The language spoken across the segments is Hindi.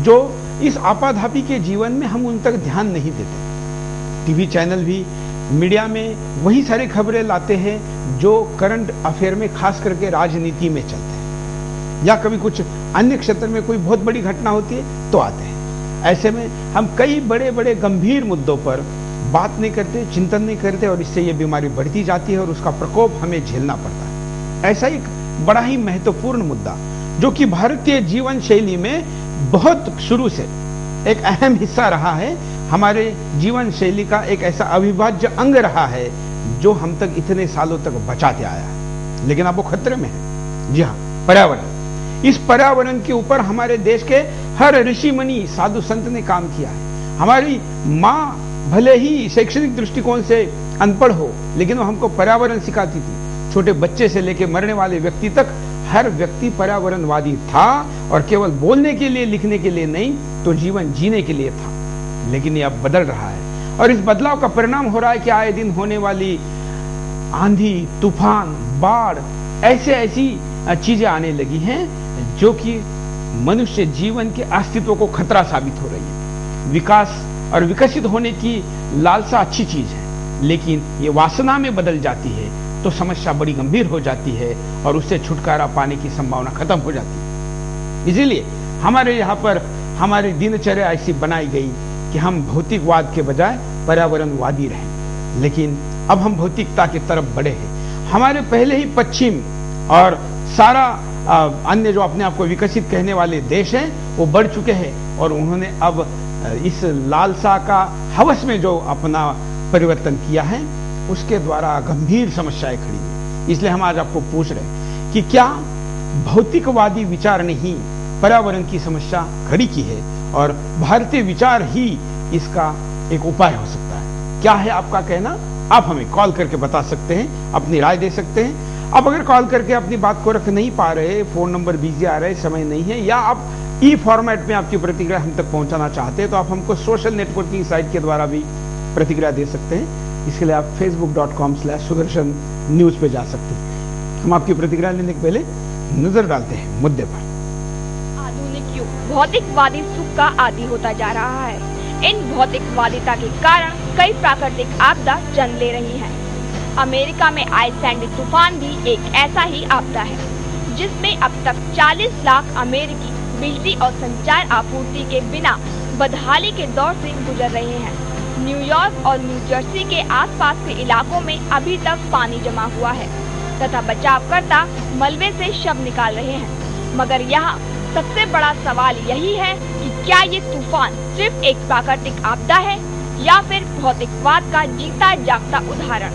जो इस आपाधापी के जीवन में हम उन तक ध्यान नहीं देते। टीवी चैनल भी मीडिया में वही सारी खबरें लाते हैं जो करंट अफेयर में, खास करके राजनीति में चलते हैं, या कभी कुछ अन्य क्षेत्र में कोई बहुत बड़ी घटना होती है तो आते हैं। ऐसे में हम कई बड़े बड़े गंभीर मुद्दों पर बात नहीं करते, चिंतन नहीं करते, और इससे ये बीमारी बढ़ती जाती है और उसका प्रकोप हमें झेलना पड़ता है। ऐसा एक बड़ा ही महत्वपूर्ण मुद्दा जो कि भारतीय जीवन शैली में बहुत शुरू से एक अहम हिस्सा रहा है, हमारे जीवन शैली का एक ऐसा अविभाज्य अंग रहा है जो हम तक इतने सालों तक बचाते आया है, लेकिन अब वो खतरे में है। जी हाँ, पर्यावरण। इस पर्यावरण के ऊपर हमारे देश के हर ऋषि मुनि, साधु संत ने काम किया है। हमारी माँ भले ही शैक्षणिक दृष्टिकोण से अनपढ़ हो, लेकिन वो हमको पर्यावरण सिखाती थी। छोटे बच्चे से लेकर मरने वाले व्यक्ति तक हर व्यक्ति पर्यावरणवादी था, और केवल बोलने के लिए, लिखने के लिए नहीं, तो जीवन जीने के लिए था। लेकिन ये अब बदल रहा है, और इस बदलाव का परिणाम हो रहा है कि आए दिन होने वाली आंधी, तूफान, बाढ़, ऐसी चीजें आने लगी हैं जो कि मनुष्य जीवन के अस्तित्व को खतरा साबित हो रही है। विकास और विकसित होने की लालसा अच्छी चीज है, लेकिन ये वासना में बदल जाती है तो समस्या बड़ी गंभीर हो जाती है और उससे छुटकारा पाने की संभावना खत्म हो जाती है। इसीलिए हमारे यहाँ पर हमारी दिनचर्या ऐसी बनाई गई कि हम भौतिकवाद के बजाय पर्यावरणवादी रहें, लेकिन अब हम भौतिकता की तरफ बढ़े हैं। हमारे पहले ही पश्चिम और सारा अन्य जो अपने आप को विकसित कहने वाले देश हैं वो बढ़ चुके हैं, और उन्होंने अब इस लालसा का हवस में जो अपना परिवर्तन किया है उसके द्वारा गंभीर समस्याएं खड़ी हैं। इसलिए हम आज आपको पूछ रहे हैं कि क्या भौतिकवादी विचार ने ही पर्यावरण की समस्या खड़ी की है, और भारतीय विचार ही इसका एक उपाय हो सकता है? क्या है आपका कहना? आप हमें कॉल करके बता सकते हैं, अपनी राय दे सकते हैं। आप अगर कॉल करके अपनी बात को रख नहीं पा रहे, फोन नंबर बिजी आ रहे, समय नहीं है, या आप ई फॉर्मेट में आपकी प्रतिक्रिया हम तक पहुंचाना चाहते हैं, तो आप हमको सोशल नेटवर्किंग साइट के द्वारा भी प्रतिक्रिया दे सकते हैं। इसके लिए आप facebook.com/sudarshan न्यूज पे जा सकते हैं। हम आपकी प्रतिक्रिया लेने के पहले नजर डालते हैं मुद्दे पर। आधुनिक युग भौतिकवादी सुख का आदी होता जा रहा है। इन भौतिकवादिता के कारण कई प्राकृतिक आपदा जन्म ले रही हैं। अमेरिका में आए सैंडी तूफान भी एक ऐसा ही आपदा है, जिसमें अब तक 40 लाख अमेरिकी बिजली और संचार आपूर्ति के बिना बदहाली के दौर से गुजर रहे हैं। न्यूयॉर्क और न्यू जर्सी के आसपास के इलाकों में अभी तक पानी जमा हुआ है तथा बचावकर्ता मलबे से शव निकाल रहे हैं। मगर यहाँ सबसे बड़ा सवाल यही है कि क्या ये तूफान सिर्फ एक प्राकृतिक आपदा है या फिर भौतिकवाद का जीता जागता उदाहरण,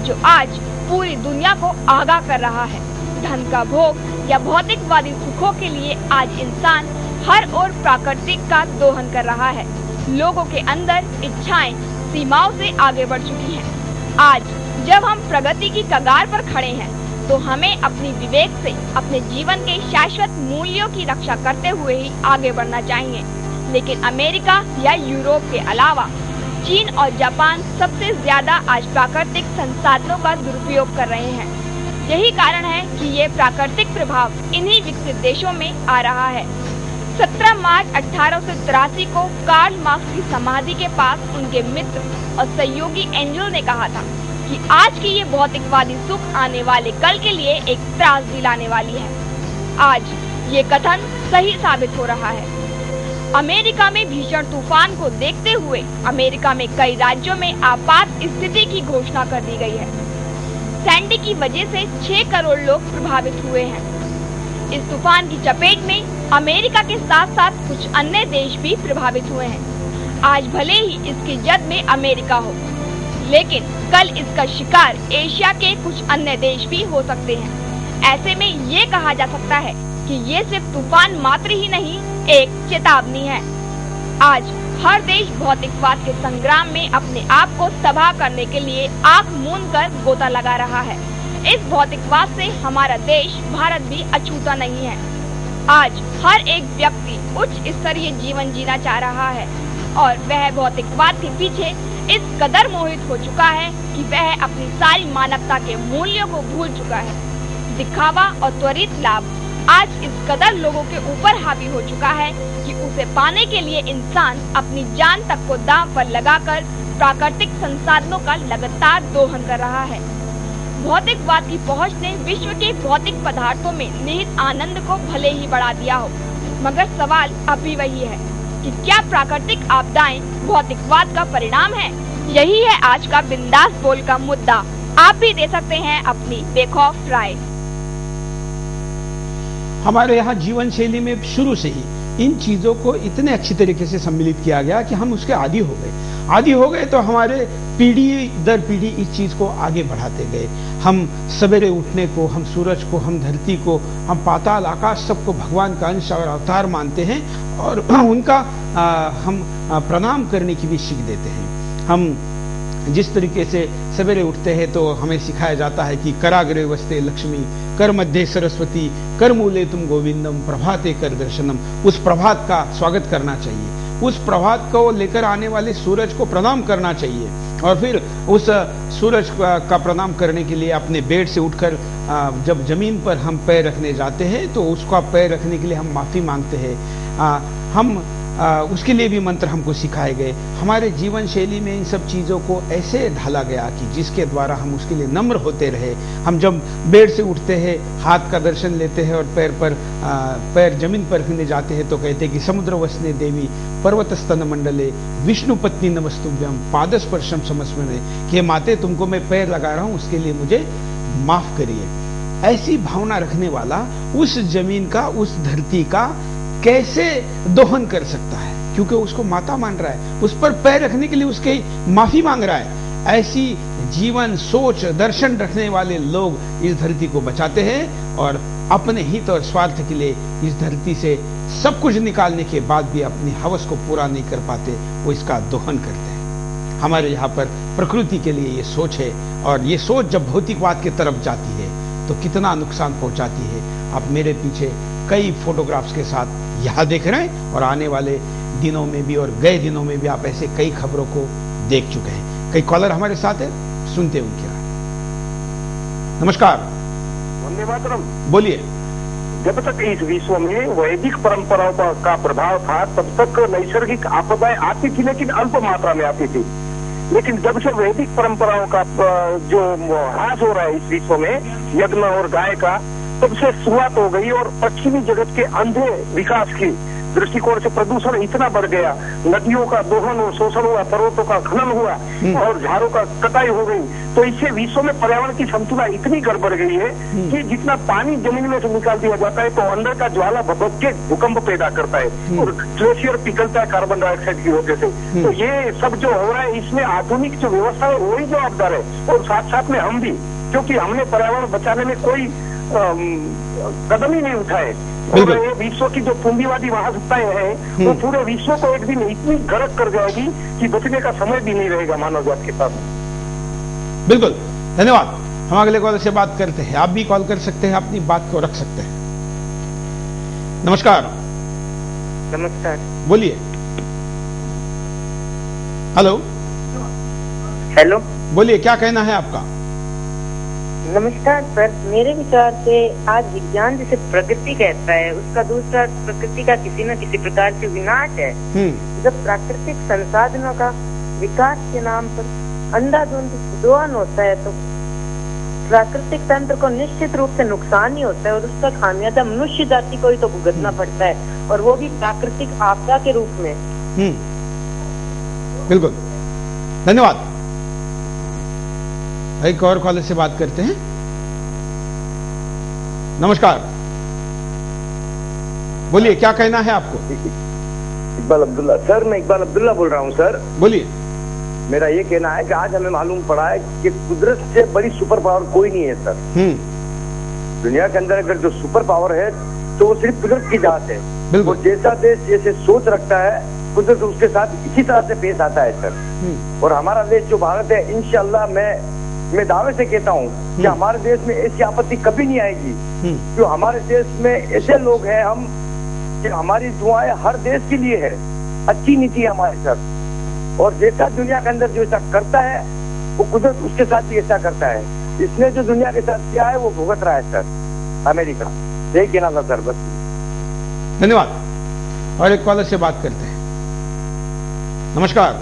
जो आज पूरी दुनिया को आगाह कर रहा है। धन का भोग या भौतिकवादी सुखों के लिए आज इंसान हर ओर प्राकृतिक का दोहन कर रहा है। लोगों के अंदर इच्छाएं सीमाओं से आगे बढ़ चुकी हैं। आज जब हम प्रगति की कगार पर खड़े हैं, तो हमें अपनी विवेक से अपने जीवन के शाश्वत मूल्यों की रक्षा करते हुए ही आगे बढ़ना चाहिए। लेकिन अमेरिका या यूरोप के अलावा चीन और जापान सबसे ज्यादा आज प्राकृतिक संसाधनों का दुरुपयोग कर रहे हैं। यही कारण है कि ये प्राकृतिक प्रभाव इन्हीं विकसित देशों में आ रहा है। 17 मार्च 1883 को कार्ल मार्क्स की समाधि के पास उनके मित्र और सहयोगी एंजल ने कहा था कि आज की ये भौतिकवादी सुख आने वाले कल के लिए एक त्रासदी लाने वाली है। आज ये कथन सही साबित हो रहा है। अमेरिका में भीषण तूफान को देखते हुए अमेरिका में कई राज्यों में आपात स्थिति की घोषणा कर दी गई है। सैंडी की वजह से 6 करोड़ लोग प्रभावित हुए हैं। इस तूफान की चपेट में अमेरिका के साथ साथ कुछ अन्य देश भी प्रभावित हुए हैं। आज भले ही इसकी जद में अमेरिका हो, लेकिन कल इसका शिकार एशिया के कुछ अन्य देश भी हो सकते हैं। ऐसे में ये कहा जा सकता है कि ये सिर्फ तूफान मात्र ही नहीं, एक चेतावनी है। आज हर देश भौतिकवाद के संग्राम में अपने आप को तबाह करने के लिए आंख मूंद कर गोता लगा रहा है। इस भौतिकवाद से हमारा देश भारत भी अछूता नहीं है। आज हर एक व्यक्ति उच्च स्तरीय जीवन जीना चाह रहा है और वह भौतिकवाद के पीछे इस कदर मोहित हो चुका है कि वह अपनी सारी मानवता के मूल्यों को भूल चुका है। दिखावा और त्वरित लाभ आज इस कदर लोगों के ऊपर हावी हो चुका है कि उसे पाने के लिए इंसान अपनी जान तक को दांव पर लगाकर प्राकृतिक संसाधनों का लगातार दोहन कर रहा है। भौतिकवाद की पहुंच ने विश्व के भौतिक पदार्थों में निहित आनंद को भले ही बढ़ा दिया हो, मगर सवाल अब भी वही है कि क्या प्राकृतिक आपदाएं भौतिकवाद का परिणाम है? यही है आज का बिंदास बोल का मुद्दा। आप भी दे सकते हैं अपनी बेखौफ राय। हमारे यहाँ जीवन शैली में शुरू से ही इन चीजों को इतने अच्छी तरीके से सम्मिलित किया गया कि हम उसके आदी हो गए तो हमारे पीढ़ी दर पीढ़ी इस चीज को आगे बढ़ाते गए। हम सवेरे उठने को, हम सूरज को, हम धरती को, हम पाताल आकाश सबको भगवान का अंश और अवतार मानते हैं और उनका हम प्रणाम करने की भी सीख देते हैं। हम जिस तरीके से सवेरे उठते हैं तो हमें सिखाया जाता है कि कराग्रे वस्ते लक्ष्मी, कर मध्य सरस्वती, कर मूले तुम गोविंदम, प्रभाते कर दर्शनम। उस प्रभात का स्वागत करना चाहिए, उस प्रभात को लेकर आने वाले सूरज को प्रणाम करना चाहिए और फिर उस सूरज का प्रणाम करने के लिए अपने बेड से उठकर जब जमीन पर हम पैर रखने जाते हैं तो उसका पैर रखने के लिए हम माफी मांगते हैं। हम उसके लिए भी मंत्र हमको सिखाए गए। हमारे जीवन शैली में इन सब चीजों को ऐसे ढाला गया कि जिसके द्वारा हम उसके लिए नम्र होते रहे। हम जब बेड से उठते हैं, हाथ का दर्शन लेते हैं और पैर जमीन पर रखने जाते हैं तो कहते हैं कि समुद्र वसने देवी पर्वत स्तन मंडले विष्णु पत्नी नमस्तुभ्यम पादस्पर्शम समस्मने, कि माते तुमको मैं पैर लगा रहा हूं उसके लिए मुझे माफ करिए। ऐसी भावना रखने वाला उस जमीन का, उस धरती का कैसे दोहन कर सकता है? क्योंकि उसको माता मान रहा है, उस पर पैर रखने के लिए उसके माफी मांग रहा है। ऐसी जीवन, सोच, दर्शन रखने वाले लोग इस धरती को बचाते हैं और अपने हित और स्वार्थ के लिए इस धरती से सब कुछ निकालने के बाद भी अपनी हवस को पूरा नहीं कर पाते, वो इसका दोहन करते हैं। हमारे यहाँ पर प्रकृति के लिए ये सोच है और ये सोच जब भौतिकवाद की तरफ जाती है तो कितना नुकसान पहुंचाती है। आप मेरे पीछे कई फोटोग्राफ्स के साथ यहां देख रहे हैं और आने वाले दिनों में भी और गए दिनों में भी आप ऐसे कई खबरों को देख चुके हैं। कई कॉलर हमारे साथ है, सुनते हैं उनकी राय। नमस्कार। धन्यवाद। बोलिए। जब तक इस विश्व में वैदिक परंपराओं का प्रभाव था तब तक नैसर्गिक आपदाएं आती थी, लेकिन अल्प मात्रा में आती थी। लेकिन जब से वैदिक परंपराओं का जो ह्रास हो रहा है इस विश्व में यज्ञ और गाय का, तब से शुरुआत हो गई और पश्चिमी जगत के अंधे विकास की दृष्टिकोण से प्रदूषण इतना बढ़ गया, नदियों का दोहन और शोषण हुआ, पर्वतों का खनन हुआ और झाड़ों का कटाई हो गई। तो इससे विश्व में पर्यावरण की संतुलन इतनी गड़बड़ गई है कि जितना पानी जमीन में से निकाल दिया जाता है तो अंदर का ज्वाला भभक के भूकंप पैदा करता है और ग्लेशियर पिघलता है कार्बन डाइऑक्साइड की वजह से। तो ये सब जो हो रहा है इसमें आधुनिक जो व्यवस्था है वही जवाबदार है और साथ साथ में हम भी, क्योंकि हमने पर्यावरण बचाने में कोई कदम ही नहीं उठाए। और ये विश्व की जो पूंजीवादी महासत्ताएं हैं वो पूरे विश्व को एक दिन इतनी गर्क कर जाएगी कि बचने का समय भी नहीं रहेगा मानव जात के पास। बिल्कुल, धन्यवाद। हम अगले कॉल से बात करते हैं। आप भी कॉल कर सकते हैं, अपनी बात को रख सकते हैं। नमस्कार। नमस्कार। बोलिए। हेलो। हेलो। बोलिए, क्या कहना है आपका? नमस्कार सर, मेरे विचार से आज विज्ञान जिसे प्रगति कहता है उसका दूसरा प्रकृति का किसी न किसी प्रकार से विनाश है। जब प्राकृतिक संसाधनों का विकास के नाम पर अंधाधुंध दोहन होता है तो प्राकृतिक तंत्र को निश्चित रूप से नुकसान ही होता है और उसका खामियाजा मनुष्य जाति को ही तो भुगतना पड़ता है और वो भी प्राकृतिक आपदा के रूप में। बिल्कुल, धन्यवाद। एक और कॉलेज से बात करते हैं। नमस्कार। बोलिए, क्या कहना है आपको? इकबाल अब्दुल्ला। सर, मैं इकबाल अब्दुल्ला बोल रहा हूँ सर। बोलिए। मेरा ये कहना है कि आज हमें मालूम पड़ा है कि कुदरत से बड़ी सुपर पावर कोई नहीं है सर। दुनिया के अंदर अगर जो सुपर पावर है तो वो सिर्फ कुदरत की जात है। और जैसा देश जैसे सोच रखता है कुदरत उसके साथ इसी तरह से पेश आता है सर। और हमारा देश जो भारत है, इंशाअल्लाह मैं दावे से कहता हूँ कि हमारे देश में ऐसी आपत्ति कभी नहीं आएगी। जो हमारे देश में ऐसे लोग हैं हम कि हमारी दुआएं हर देश के लिए है, अच्छी नीति है हमारे साथ। और जैसा दुनिया के अंदर जो ऐसा करता है वो कुदरत उसके साथ भी ऐसा करता है। इसने जो दुनिया के साथ किया है वो भुगत रहा है सर, अमेरिका। यही कहना था सर बस। धन्यवाद। और एक कॉलर से बात करते हैं। नमस्कार।